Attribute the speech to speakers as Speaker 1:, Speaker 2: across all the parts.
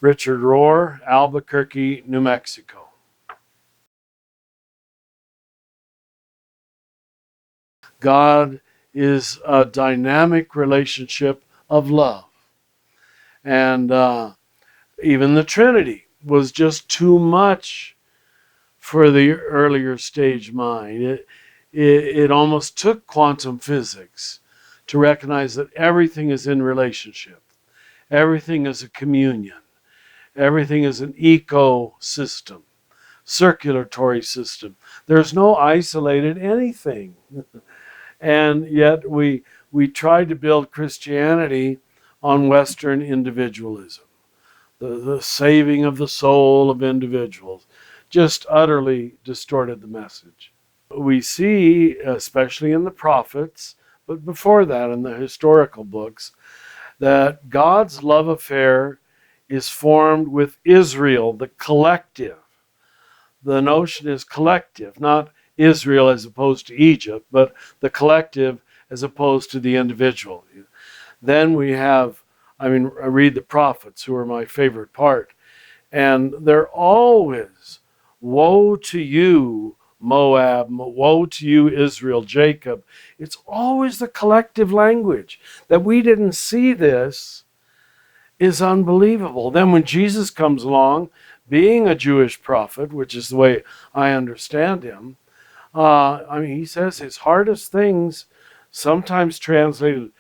Speaker 1: Richard Rohr, Albuquerque, New Mexico. God is a dynamic relationship of love. And even the Trinity was just too much for the earlier stage mind. It almost took quantum physics to recognize that everything is in relationship. Everything is a communion. Everything is an ecosystem, circulatory system. There's no isolated anything. And yet we tried to build Christianity on Western individualism, the saving of the soul of individuals. Just utterly distorted the message. We see, especially in the prophets, but before that in the historical books, that God's love affair is formed with Israel, the collective. The notion is collective, not Israel as opposed to Egypt, but the collective as opposed to the individual. Then we have, I read the prophets, who are my favorite part, and they're always, woe to you, Moab, woe to you, Israel, Jacob. It's always the collective language. That we didn't see this is unbelievable. Then when Jesus comes along, being a Jewish prophet, which is the way I understand him, he says his hardest things, sometimes translated,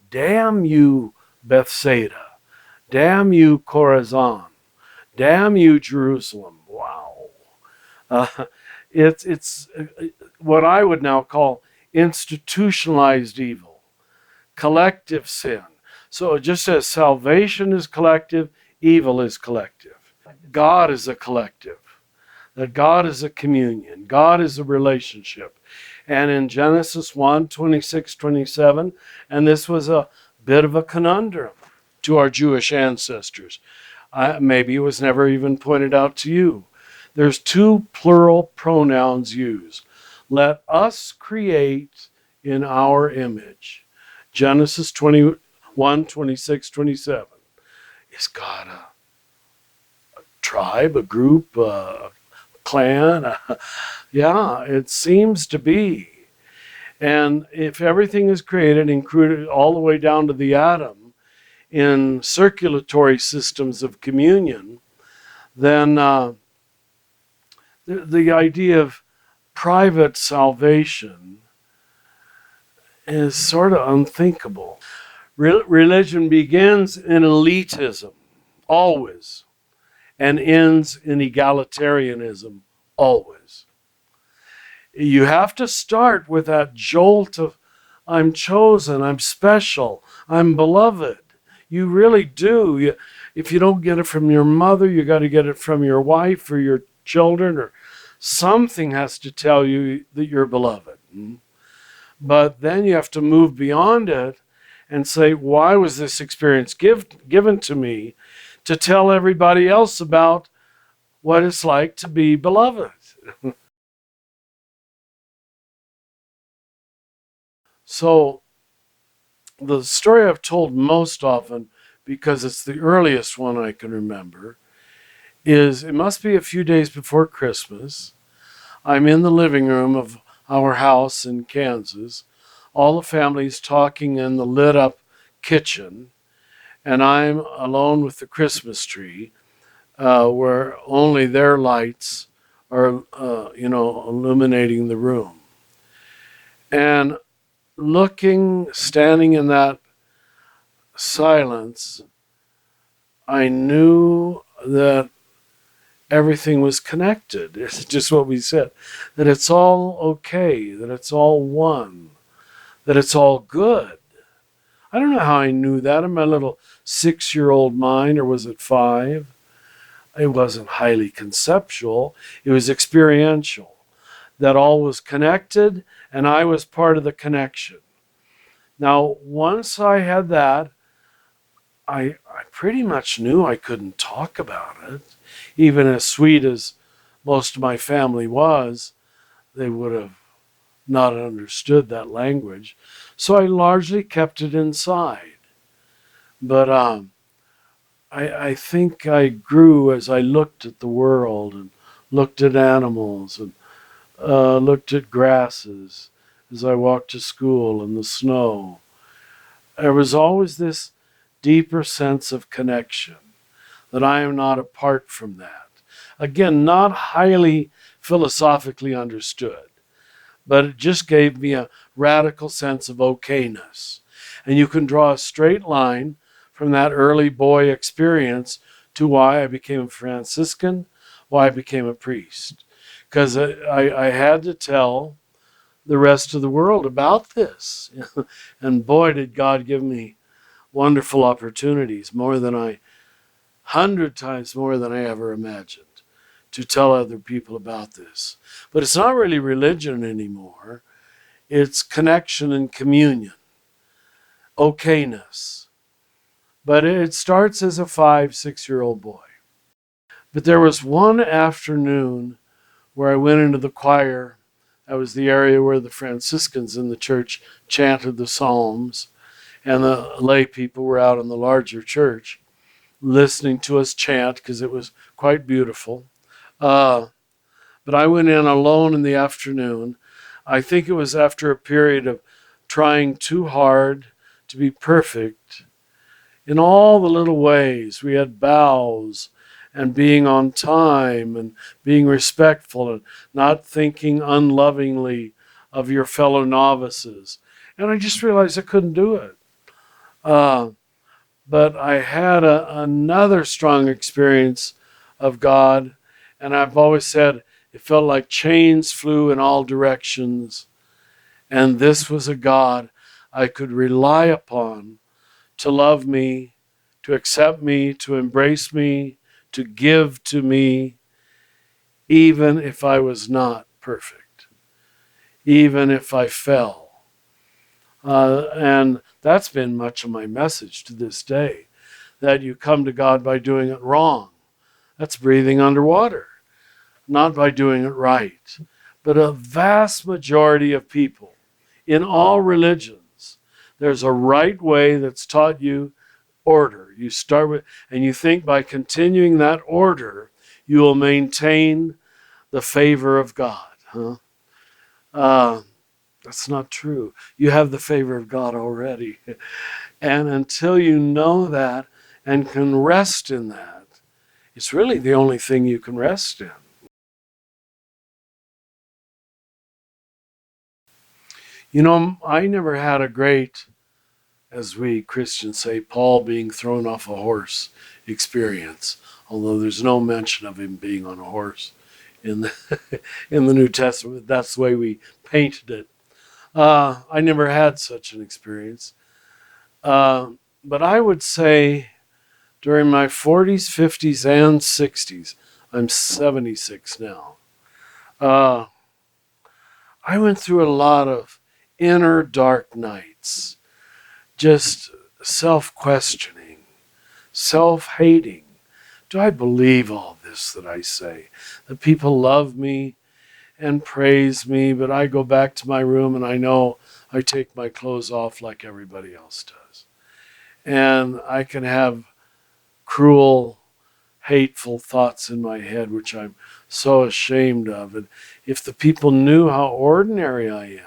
Speaker 1: damn you, Bethsaida. Damn you, Chorazin. Damn you, Jerusalem. Wow. It's what I would now call institutionalized evil, collective sin. So just as salvation is collective, evil is collective. God is a collective. That God is a communion. God is a relationship. And in Genesis 1, 26, 27, and this was a bit of a conundrum to our Jewish ancestors. Maybe it was never even pointed out to you. There's two plural pronouns used. Let us create in our image. Genesis 21, 26, 27. Is God a tribe, a group, a clan? Yeah, it seems to be. And if everything is created, included all the way down to the atom, in circulatory systems of communion, then the idea of private salvation is sort of unthinkable. Religion begins in elitism, always, and ends in egalitarianism, always. You have to start with that jolt of, I'm chosen, I'm special, I'm beloved. You really do. If you don't get it from your mother, you got to get it from your wife or your children, or something has to tell you that you're beloved. But then you have to move beyond it and say, why was this experience given to me to tell everybody else about what it's like to be beloved? So the story I've told most often, because it's the earliest one I can remember, is it must be a few days before Christmas. I'm in the living room of our house in Kansas. All the family's talking in the lit up kitchen, and I'm alone with the Christmas tree, where only their lights are, illuminating the room. And standing in that silence, I knew that everything was connected. It's just what we said, that it's all okay, that it's all one, that it's all good. I don't know how I knew that in my little 6-year-old mind, or was it 5? It wasn't highly conceptual. It was experiential, that all was connected and I was part of the connection. Now, once I had that, I pretty much knew I couldn't talk about it. Even as sweet as most of my family was, they would have not understood that language. So I largely kept it inside. But I think I grew as I looked at the world and looked at animals and looked at grasses as I walked to school in the snow. There was always this deeper sense of connection, that I am not apart from that. Again, not highly philosophically understood, but it just gave me a radical sense of okayness. And you can draw a straight line from that early boy experience to why I became a Franciscan, why I became a priest. Because I had to tell the rest of the world about this. And boy, did God give me wonderful opportunities, 100 times more than I ever imagined, to tell other people about this. But it's not really religion anymore. It's connection and communion, okayness. But it starts as a 5-6-year-old boy. But there was one afternoon where I went into the choir. That was the area where the Franciscans in the church chanted the Psalms, and the lay people were out in the larger church listening to us chant because it was quite beautiful. But I went in alone in the afternoon. I think it was after a period of trying too hard to be perfect in all the little ways. We had bows and being on time and being respectful and not thinking unlovingly of your fellow novices. And I just realized I couldn't do it. But I had another strong experience of God, and I've always said it felt like chains flew in all directions, and this was a God I could rely upon to love me, to accept me, to embrace me, to give to me, even if I was not perfect, even if I fell. And that's been much of my message to this day, that you come to God by doing it wrong. That's breathing underwater, not by doing it right. But a vast majority of people in all religions, there's a right way that's taught you order. You start with, and you think by continuing that order, you will maintain the favor of God. That's not true. You have the favor of God already. And until you know that and can rest in that, it's really the only thing you can rest in. You know, I never had a great, as we Christians say, Paul being thrown off a horse experience, although there's no mention of him being on a horse in the, in the New Testament. That's the way we painted it. I never had such an experience. But I would say during my 40s, 50s, and 60s, I'm 76 now, I went through a lot of inner dark nights, just self-questioning, self-hating. Do I believe all this that I say? That people love me and praise me, but I go back to my room and I know I take my clothes off like everybody else does. And I can have cruel, hateful thoughts in my head, which I'm so ashamed of. And if the people knew how ordinary I am,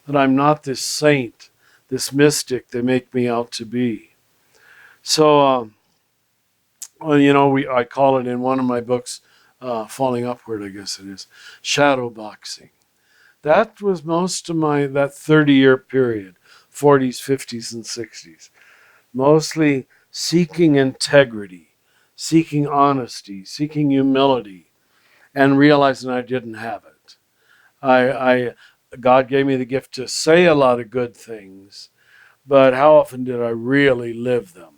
Speaker 1: that I'm not this saint, this mystic they make me out to be. So, I call it in one of my books, Falling Upward, I guess it is, shadow boxing. That was most of that 30-year period, 40s, 50s, and 60s. Mostly seeking integrity, seeking honesty, seeking humility, and realizing I didn't have it. God gave me the gift to say a lot of good things, but how often did I really live them?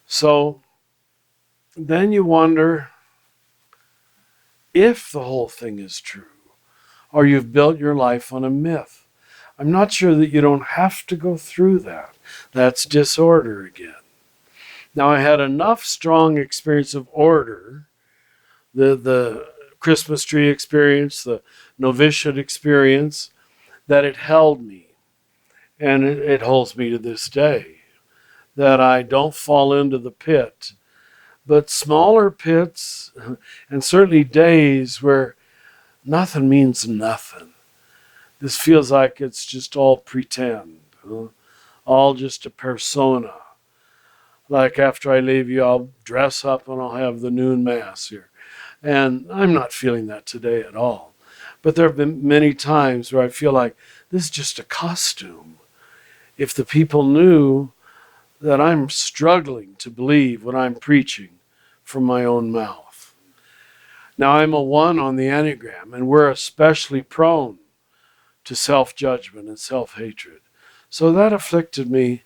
Speaker 1: So then you wonder if the whole thing is true, or you've built your life on a myth. I'm not sure that you don't have to go through that. That's disorder again. Now, I had enough strong experience of order, the Christmas tree experience, the novitiate experience, that it held me. And it holds me to this day. that I don't fall into the pit. But smaller pits, and certainly days where nothing means nothing. This feels like it's just all pretend, all just a persona. Like after I leave you, I'll dress up and I'll have the noon mass here. And I'm not feeling that today at all. But there have been many times where I feel like this is just a costume. If the people knew that I'm struggling to believe what I'm preaching from my own mouth. Now, I'm a 1 on the Enneagram, and we're especially prone to self-judgment and self-hatred. So that afflicted me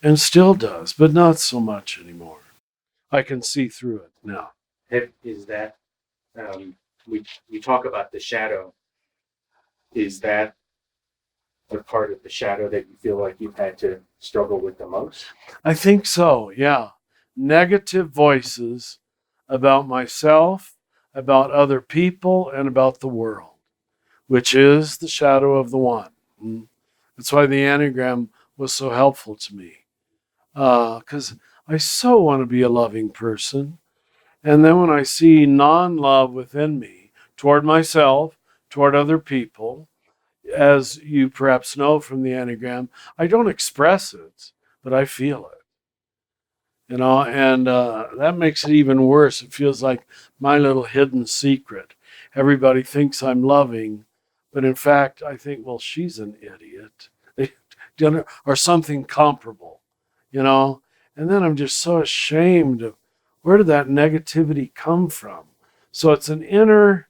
Speaker 1: and still does, but not so much anymore. I can see through it now.
Speaker 2: Is that, we talk about the shadow. Is that a part of the shadow that you feel like you've had to struggle with the most?
Speaker 1: I think so, yeah. Negative voices about myself, about other people, and about the world, which is the shadow of the 1. That's why the Enneagram was so helpful to me. Because I so want to be a loving person. And then when I see non-love within me, toward myself, toward other people, as you perhaps know from the Enneagram, I don't express it, but I feel it. And that makes it even worse. It feels like my little hidden secret. Everybody thinks I'm loving, but in fact, I think, well, she's an idiot, or something comparable, you know. And then I'm just so ashamed of where did that negativity come from. So it's an inner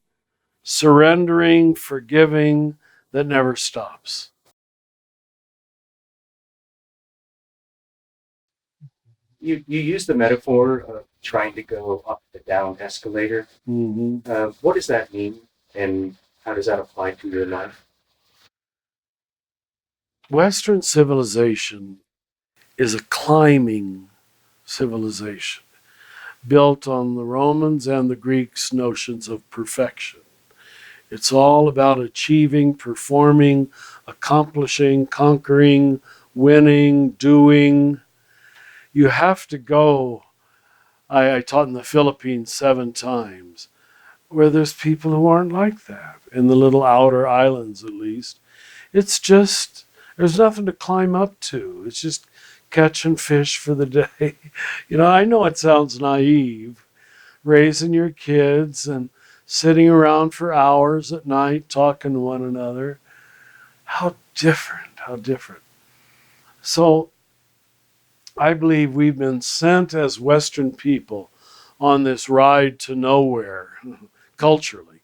Speaker 1: surrendering, forgiving that never stops.
Speaker 2: You use the metaphor of trying to go up the down escalator. What does that mean, and how does that apply to your life?
Speaker 1: Western civilization is a climbing civilization built on the Romans and the Greeks' notions of perfection. It's all about achieving, performing, accomplishing, conquering, winning, doing. You have to go. I taught in the Philippines 7 times, where there's people who aren't like that, in the little outer islands at least. It's just, there's nothing to climb up to. It's just catching fish for the day. I know it sounds naive, raising your kids and sitting around for hours at night talking to one another. How different, how different. So I believe we've been sent as Western people on this ride to nowhere, culturally.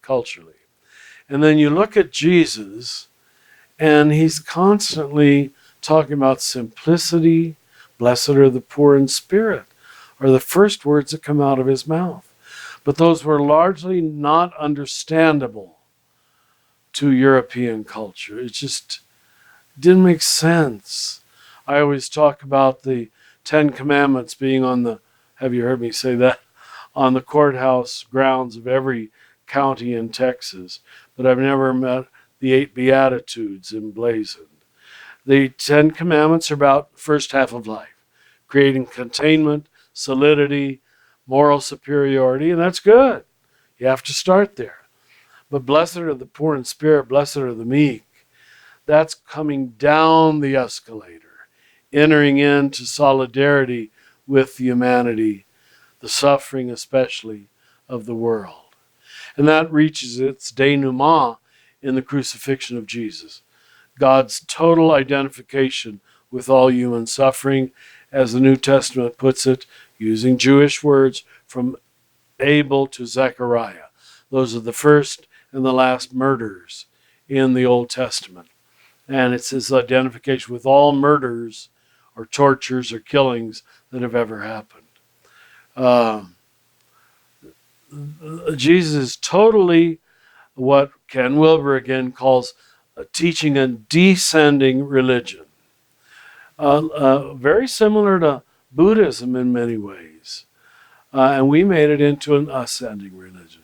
Speaker 1: And then you look at Jesus, and he's constantly talking about simplicity. Blessed are the poor in spirit, are the first words that come out of his mouth. But those were largely not understandable to European culture. It just didn't make sense. I always talk about the 10 Commandments being have you heard me say that? On the courthouse grounds of every county in Texas. But I've never met the 8 Beatitudes emblazoned. The 10 Commandments are about the first half of life, creating containment, solidity, moral superiority, and that's good. You have to start there. But blessed are the poor in spirit, blessed are the meek. That's coming down the escalator, entering into solidarity with humanity, the suffering especially of the world. And that reaches its denouement in the crucifixion of Jesus. God's total identification with all human suffering, as the New Testament puts it, using Jewish words, from Abel to Zechariah. Those are the first and the last murders in the Old Testament. And it's his identification with all murders or tortures or killings that have ever happened. Jesus is totally what Ken Wilber again calls teaching a descending religion. Very similar to Buddhism in many ways. And we made it into an ascending religion.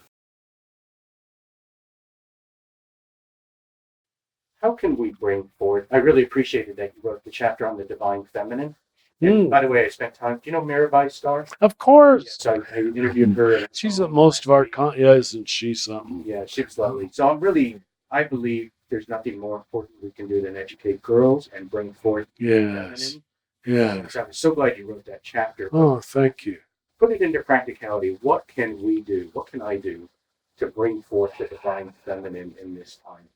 Speaker 2: How can we bring forth? I really appreciated that you wrote the chapter on the Divine Feminine. And by the way, I spent time. Do you know Mirabai Star?
Speaker 1: Of course.
Speaker 2: So I interviewed her. And
Speaker 1: She's at most of our yeah, isn't she something?
Speaker 2: Yeah, she was lovely. So I believe there's nothing more important we can do than educate girls and bring forth
Speaker 1: Yes. Yeah.
Speaker 2: So I'm so glad you wrote that chapter.
Speaker 1: Oh, thank you.
Speaker 2: Put it into practicality. What can we do? What can I do to bring forth the divine feminine in this time?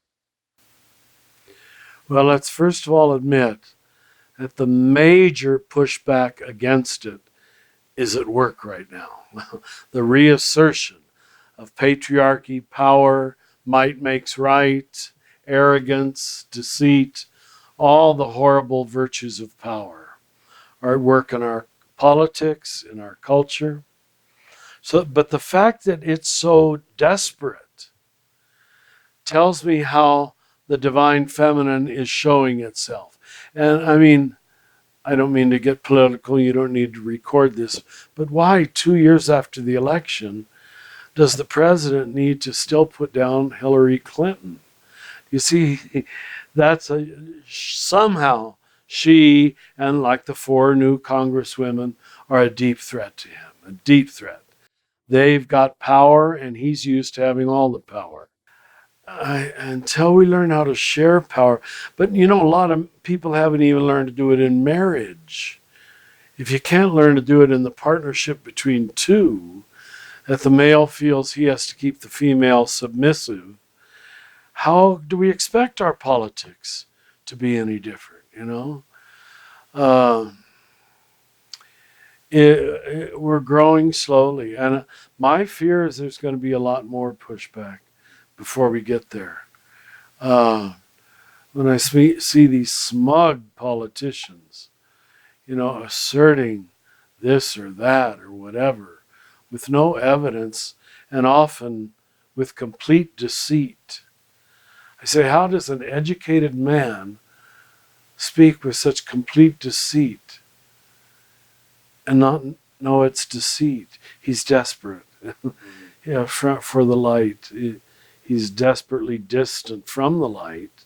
Speaker 1: Well, let's first of all admit that the major pushback against it is at work right now. The reassertion of patriarchy, power, might makes right, arrogance, deceit, all the horrible virtues of power are at work in our politics, in our culture. But the fact that it's so desperate tells me how the divine feminine is showing itself. And I mean, I don't mean to get political, you don't need to record this, but why 2 years after the election does the president need to still put down Hillary Clinton? You see, somehow she and like the 4 new congresswomen are a deep threat to him, a deep threat. They've got power and he's used to having all the power. Until we learn how to share power. But you know, a lot of people haven't even learned to do it in marriage. If you can't learn to do it in the partnership between two, that the male feels he has to keep the female submissive, how do we expect our politics to be any different, you know? We're growing slowly. And my fear is there's going to be a lot more pushback before we get there. When I see these smug politicians, you know, asserting this or that or whatever with no evidence and often with complete deceit. I say, how does an educated man speak with such complete deceit and not know it's deceit? He's desperate. Yeah, for the light. He's desperately distant from the light,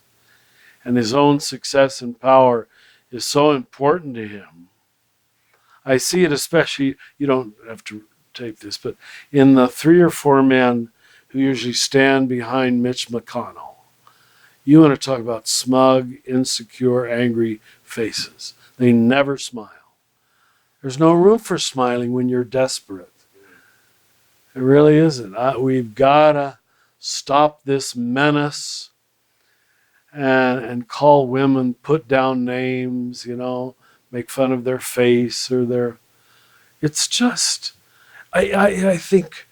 Speaker 1: and his own success and power is so important to him. I see it especially, you don't have to tape this, but in the 3 or 4 men who usually stand behind Mitch McConnell. You want to talk about smug, insecure, angry faces. They never smile. There's no room for smiling when you're desperate. It really isn't. We've got to stop this menace and call women, put down names, you know, make fun of their face or their... It's just... I think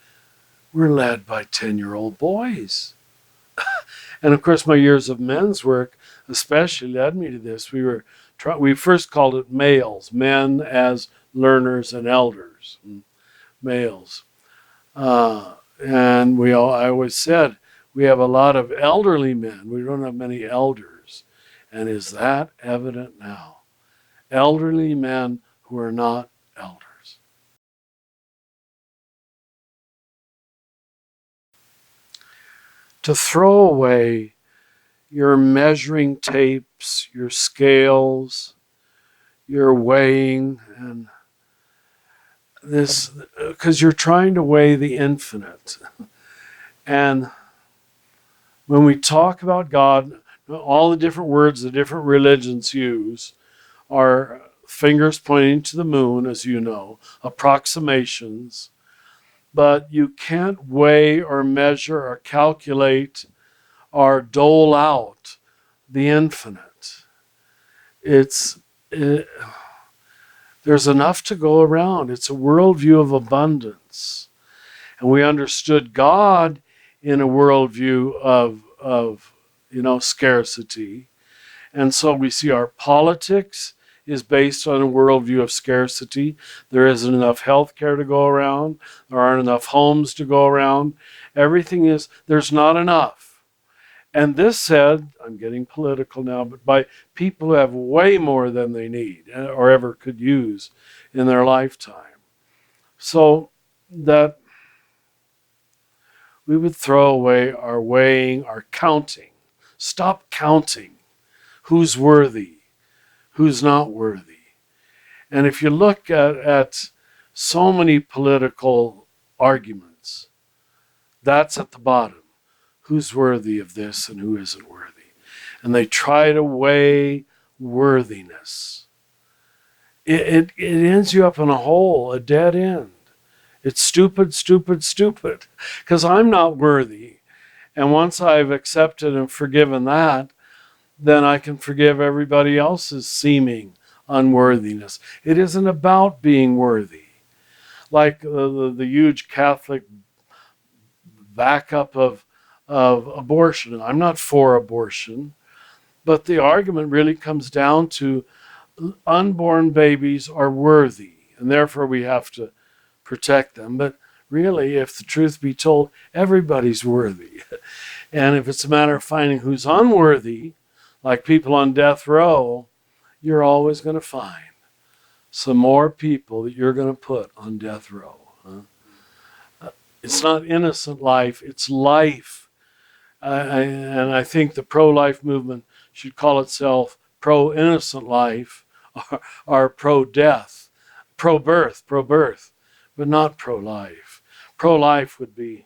Speaker 1: we're led by 10-year-old boys. And of course, my years of men's work especially led me to this. We first called it males, men as learners and elders, males. And I always said, we have a lot of elderly men. We don't have many elders. And is that evident now? Elderly men who are not elders. To throw away your measuring tapes, your scales, your weighing, and this, because you're trying to weigh the infinite. And when we talk about God, all the different words the different religions use are fingers pointing to the moon, as you know, approximations. But you can't weigh or measure or calculate or dole out the infinite. There's enough to go around. It's a worldview of abundance. And we understood God in a worldview of scarcity. And so we see our politics is based on a worldview of scarcity. There isn't enough health care to go around. There aren't enough homes to go around. There's not enough. And this said, I'm getting political now, but by people who have way more than they need or ever could use in their lifetime. So that we would throw away our weighing, our counting. Stop counting who's worthy, who's not worthy. And if you look at so many political arguments, that's at the bottom. Who's worthy of this and who isn't worthy? And they try to weigh worthiness. It ends you up in a hole, a dead end. It's stupid, stupid, stupid, because I'm not worthy. And once I've accepted and forgiven that, then I can forgive everybody else's seeming unworthiness. It isn't about being worthy. Like the huge Catholic backup of abortion. I'm not for abortion, but the argument really comes down to unborn babies are worthy, and therefore we have to protect them. But really, if the truth be told, everybody's worthy. And if it's a matter of finding who's unworthy, like people on death row, you're always going to find some more people that you're going to put on death row. It's not innocent life, it's life. And I think the pro-life movement should call itself pro-innocent life or pro-death, pro-birth, but not pro-life. Pro-life would be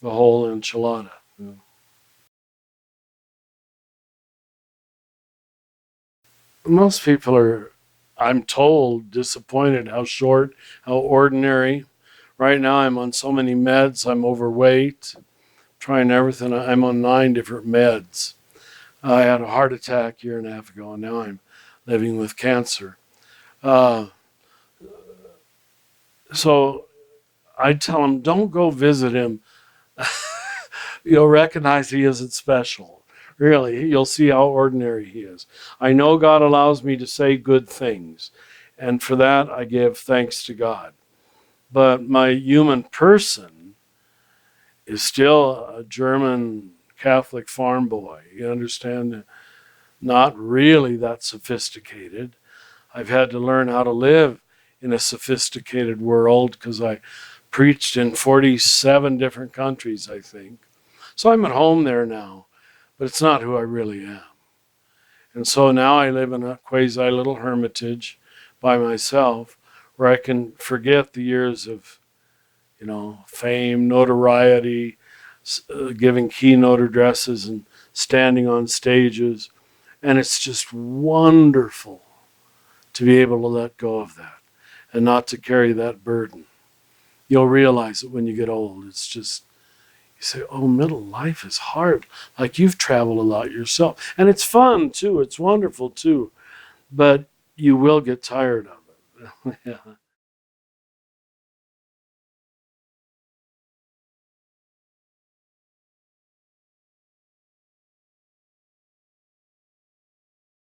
Speaker 1: the whole enchilada. Most people are, I'm told, disappointed how short, how ordinary. Right now I'm on so many meds, I'm overweight, trying everything. I'm on 9 different meds. I had a heart attack a year and a half ago, and now I'm living with cancer. So I tell him, don't go visit him. You'll recognize he isn't special. Really, you'll see how ordinary he is. I know God allows me to say good things, and for that I give thanks to God. But my human person is still a German Catholic farm boy. You understand? Not really that sophisticated. I've had to learn how to live in a sophisticated world because I preached in 47 different countries, I think. So I'm at home there now, but it's not who I really am. And so now I live in a quasi little hermitage by myself where I can forget the years of, fame, notoriety, giving keynote addresses and standing on stages. And it's just wonderful to be able to let go of that and not to carry that burden. You'll realize it when you get old. It's just, you say, oh, middle life is hard. Like you've traveled a lot yourself. And it's fun too. It's wonderful too. But you will get tired of it. Yeah.